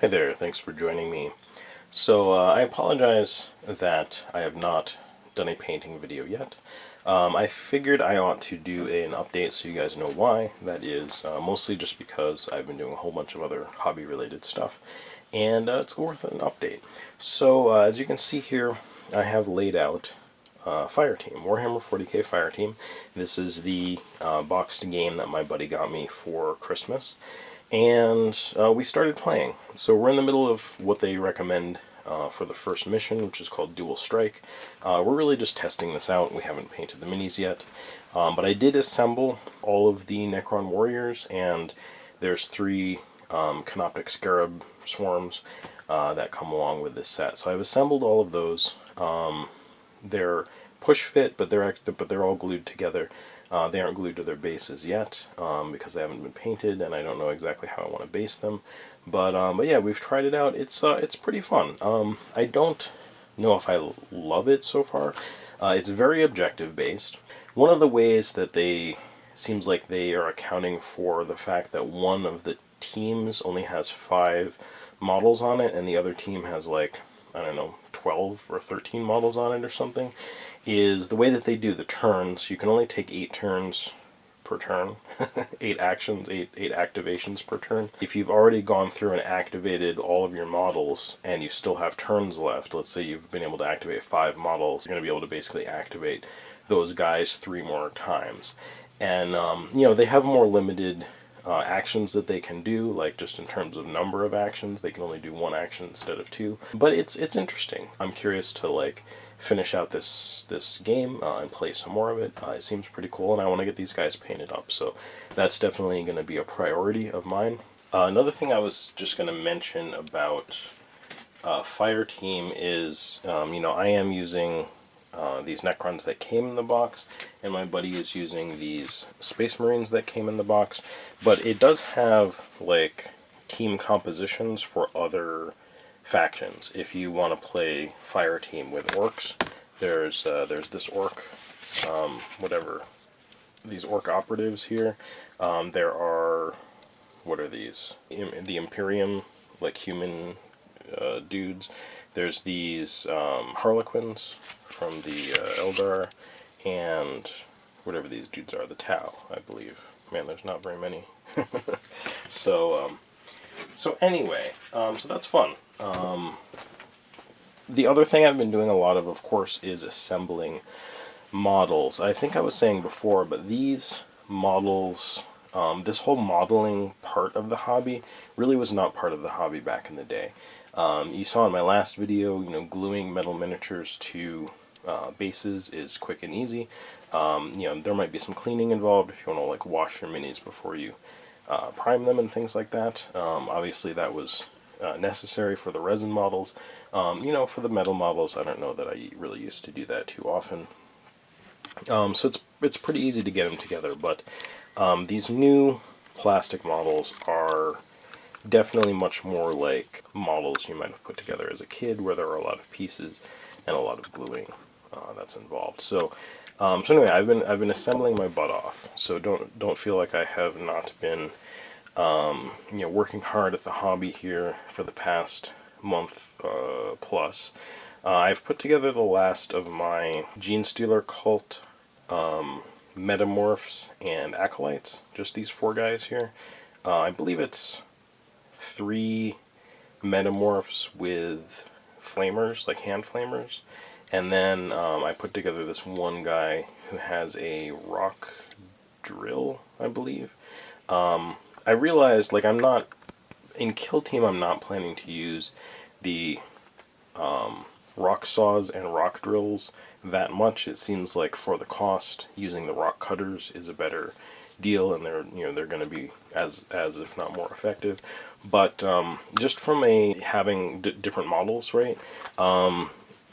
Hi there, thanks for joining me. So I apologize that I have not done a painting video yet. I figured I ought to do an update so you guys know why. That is mostly just because I've been doing a whole bunch of other hobby related stuff, and it's worth an update. So as you can see here, I have laid out Fireteam, Warhammer 40k Fireteam. This is the boxed game that my buddy got me for Christmas. And we started playing. So we're in the middle of what they recommend for the first mission, which is called Dual Strike. We're really just testing this out. We haven't painted the minis yet. But I did assemble all of the Necron warriors, and there's 3 Canoptic Scarab swarms that come along with this set. So I've assembled all of those. They're push fit, but they're all glued together. They aren't glued to their bases yet because they haven't been painted, and I don't know exactly how I want to base them. But yeah, we've tried it out. It's pretty fun. I don't know if I love it so far. It's very objective based. One of the ways that seems like they are accounting for the fact that one of the teams only has 5 models on it, and the other team has like, I don't know, 12 or 13 models on it or something, is the way that they do the turns. You can only take 8 turns per turn. 8 actions, 8 activations per turn. If you've already gone through and activated all of your models and you still have turns left, let's say you've been able to activate 5 models, you're going to be able to basically activate those guys 3 more times. And they have more limited actions that they can do, like just in terms of number of actions. They can only do 1 action instead of 2. But it's interesting. I'm curious to like finish out this game and play some more of it. It seems pretty cool, and I want to get these guys painted up. So that's definitely going to be a priority of mine. Another thing I was just going to mention about Fireteam is, I am using these Necrons that came in the box, and my buddy is using these Space Marines that came in the box. But it does have like team compositions for other factions. If you want to play Fireteam with orcs, there's this orc, whatever, these orc operatives here. There are, what are these? The Imperium, like human dudes. There's these Harlequins from the Eldar, and whatever these dudes are, the Tau, I believe. Man, there's not very many. So anyway, so that's fun. The other thing I've been doing a lot of course, is assembling models. I think I was saying before, but these models, this whole modeling part of the hobby really was not part of the hobby back in the day. You saw in my last video, gluing metal miniatures to bases is quick and easy. There might be some cleaning involved if you want to like wash your minis before you prime them and things like that. Obviously that was necessary for the resin models. For the metal models, I don't know that I really used to do that too often. So it's pretty easy to get them together, but these new plastic models are definitely much more like models you might have put together as a kid, where there are a lot of pieces and a lot of gluing that's involved. So anyway, I've been assembling my butt off. So don't feel like I have not been working hard at the hobby here for the past month plus. I've put together the last of my genestealer cult metamorphs and acolytes. Just these 4 guys here. I believe it's 3 metamorphs with flamers, like hand flamers, and then I put together this one guy who has a rock drill, I believe. I realized, like, I'm not in Kill Team. I'm not planning to use the rock saws and rock drills that much. It seems like for the cost, using the rock cutters is a better deal, and they're going to be as if not more effective. But just from having different models, right?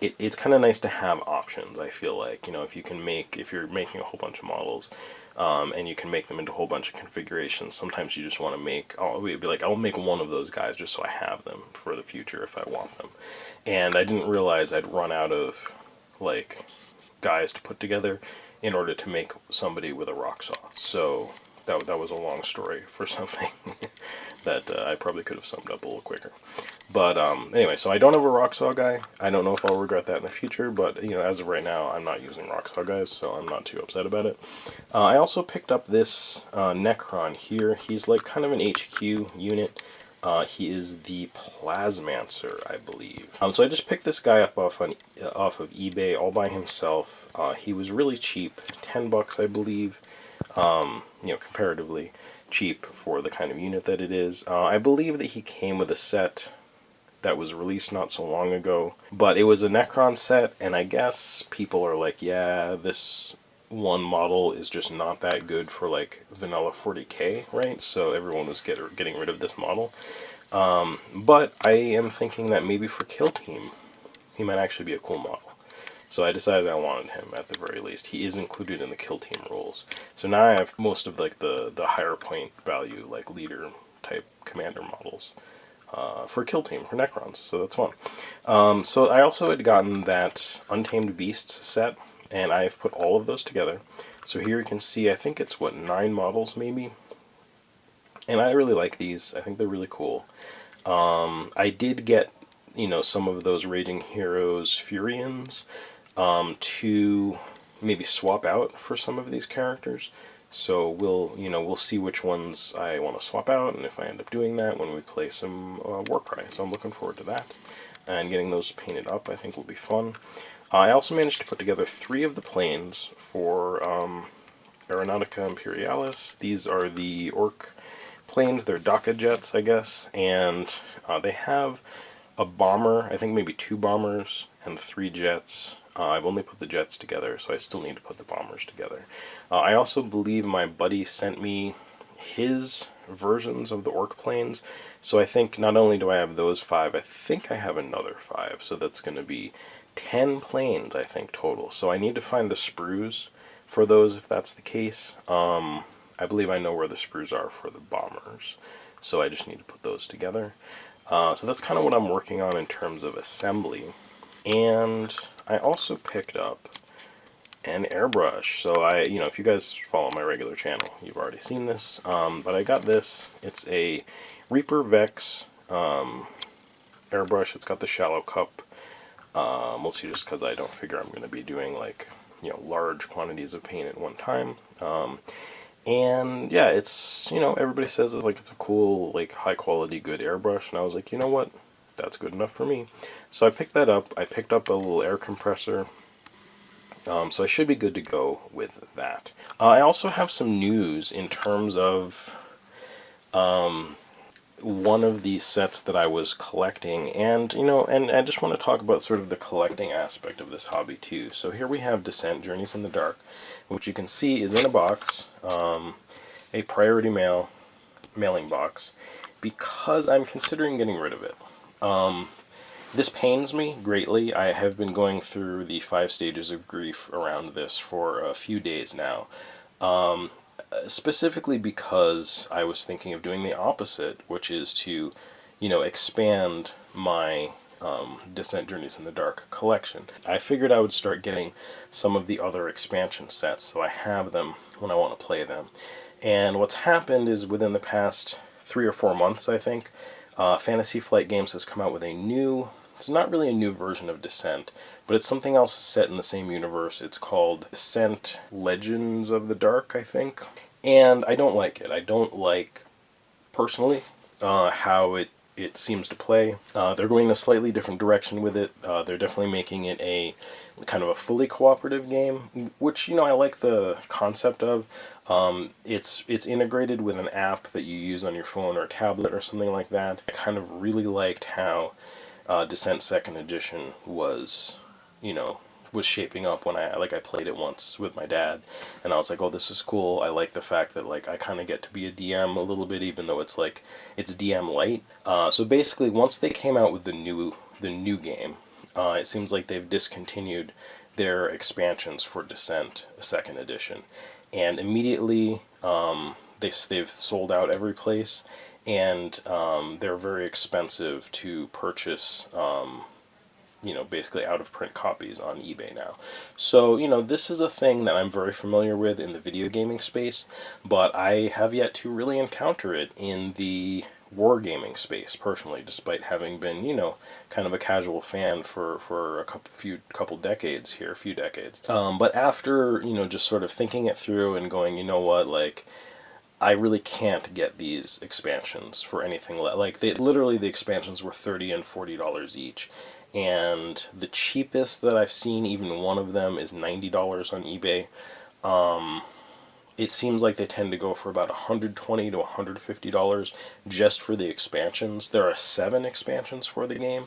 It's kind of nice to have options. I feel like if you're making a whole bunch of models, and you can make them into a whole bunch of configurations. Sometimes you just want to I'll make one of those guys just so I have them for the future if I want them. And I didn't realize I'd run out of like guys to put together in order to make somebody with a rock saw. So that was a long story for something. that I probably could have summed up a little quicker. But anyway, so I don't have a Rocksaw guy. I don't know if I'll regret that in the future, but you know, as of right now, I'm not using Rocksaw guys, so I'm not too upset about it. I also picked up this Necron here. He's like kind of an HQ unit. He is the Plasmancer, I believe. So I just picked this guy up off of eBay all by himself. He was really cheap, $10 I believe. You know, comparatively cheap for the kind of unit that it is. I believe that he came with a set that was released not so long ago, but it was a Necron set, and I guess people are like, yeah, this one model is just not that good for like vanilla 40k, right? So everyone was getting rid of this model. But I am thinking that maybe for Kill Team, he might actually be a cool model. So I decided I wanted him at the very least. He is included in the Kill Team rules. So now I have most of like the higher point value, like leader type commander models for Kill Team, for Necrons. So that's fun. So I also had gotten that Untamed Beasts set, and I've put all of those together. So here you can see, I think it's, what, 9 models maybe? And I really like these. I think they're really cool. I did get, you know, some of those Raging Heroes Furians to maybe swap out for some of these characters. So we'll see which ones I want to swap out, and if I end up doing that when we play some Warcry. So I'm looking forward to that. And getting those painted up, I think, will be fun. I also managed to put together 3 of the planes for Aeronautica Imperialis. These are the Orc planes. They're Daka jets, I guess. And they have a bomber, I think maybe 2 bombers, and 3 jets. I've only put the jets together, so I still need to put the bombers together. I also believe my buddy sent me his versions of the Orc planes, so I think not only do I have those 5, I think I have another 5, so that's going to be 10 planes, I think, total. So I need to find the sprues for those, if that's the case. I believe I know where the sprues are for the bombers, so I just need to put those together. So that's kind of what I'm working on in terms of assembly. And I also picked up an airbrush. So if you guys follow my regular channel, you've already seen this. But I got this. It's a Reaper Vex airbrush. It's got the shallow cup. Mostly just because I don't figure I'm going to be doing like, large quantities of paint at one time. And yeah, it's, everybody says it's a cool, like, high quality, good airbrush, and I was like, you know what, that's good enough for me. So I picked that up. I picked up a little air compressor, so I should be good to go with that. I also have some news in terms of one of these sets that I was collecting, and and I just want to talk about sort of the collecting aspect of this hobby too. So here we have Descent: Journeys in the Dark, which you can see is in a box, a priority mailing box, because I'm considering getting rid of it. This pains me greatly. I have been going through the 5 stages of grief around this for a few days now. Specifically because I was thinking of doing the opposite, which is to, expand my Descent: Journeys in the Dark collection. I figured I would start getting some of the other expansion sets, so I have them when I want to play them. And what's happened is within the past 3 or 4 months, I think, Fantasy Flight Games has come out with it's not really a new version of Descent, but it's something else set in the same universe. It's called Descent: Legends of the Dark, I think. And I don't like it. I don't like, personally, how it seems to play. They're going a slightly different direction with it. They're definitely making it a kind of a fully cooperative game, which, I like the concept of. It's integrated with an app that you use on your phone or tablet or something like that. I kind of really liked how Descent 2nd Edition was, was shaping up when I played it once with my dad, and I was like, oh, this is cool. I like the fact that I kind of get to be a DM a little bit, even though it's DM light. So basically, once they came out with the new game, it seems like they've discontinued their expansions for Descent 2nd Edition, and immediately they've sold out every place, and they're very expensive to purchase. Basically out-of-print copies on eBay now. So, this is a thing that I'm very familiar with in the video gaming space, but I have yet to really encounter it in the wargaming space personally, despite having been, you know, kind of a casual fan for a couple decades here, a few decades. But after, you know, just sort of thinking it through and going, you know what, like, I really can't get these expansions for anything like they literally, the expansions were $30 and $40 each, and the cheapest that I've seen, even one of them, is $90 on eBay. It seems like they tend to go for about $120 to $150 just for the expansions. There are 7 expansions for the game,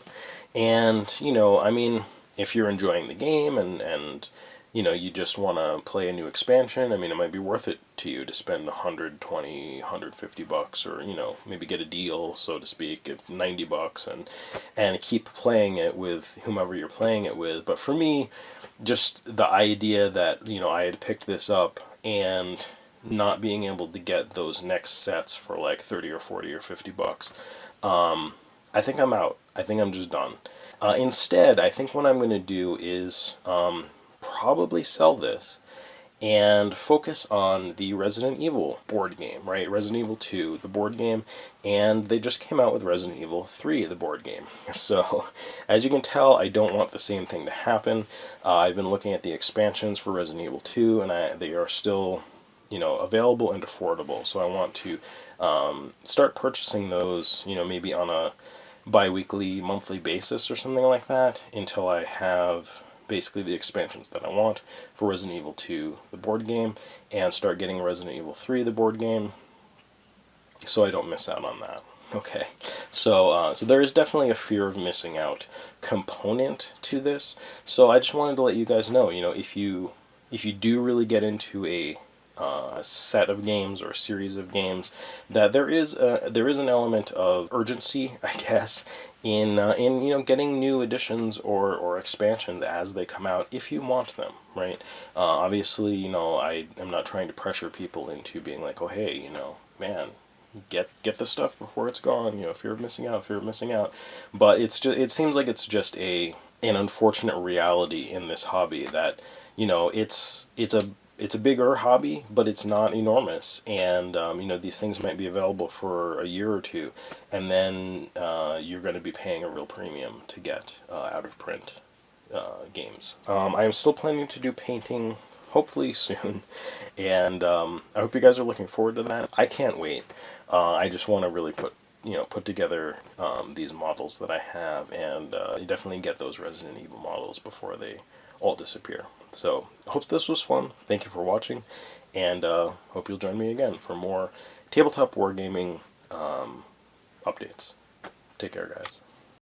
and you know, I mean, if you're enjoying the game and you know, you just want to play a new expansion, I mean, it might be worth it to you to spend 120, $150, or you know, maybe get a deal, so to speak, at $90, and keep playing it with whomever you're playing it with. But for me, just the idea that, you know, I had picked this up and not being able to get those next sets for like 30 or 40 or $50, I think I'm out. I think I'm just done. Instead, I think what I'm going to do is probably sell this and focus on the Resident Evil board game, right? Resident Evil 2, the board game, and they just came out with Resident Evil 3, the board game. So, as you can tell, I don't want the same thing to happen. I've been looking at the expansions for Resident Evil 2, and they are still, you know, available and affordable. So I want to start purchasing those, you know, maybe on a bi-weekly, monthly basis or something like that, until I have basically the expansions that I want for Resident Evil 2, the board game, and start getting Resident Evil 3, the board game, so I don't miss out on that. Okay, so there is definitely a fear of missing out component to this. So I just wanted to let you guys know, you know, if you do really get into a set of games or a series of games, that there is an element of urgency, I guess, in you know, getting new additions or expansions as they come out, if you want them, right? Obviously, you know, I am not trying to pressure people into being like, oh hey, you know, man, get the stuff before it's gone. You know, fear of missing out, fear of missing out. But it seems like it's just an unfortunate reality in this hobby that, you know, it's a bigger hobby, but it's not enormous, and you know, these things might be available for a year or two, and then you're going to be paying a real premium to get out of print games. I am still planning to do painting, hopefully soon, and I hope you guys are looking forward to that. I can't wait. I just want to really put together these models that I have, and you definitely get those Resident Evil models before they all disappear. So, I hope this was fun. Thank you for watching, and hope you'll join me again for more tabletop wargaming updates. Take care, guys.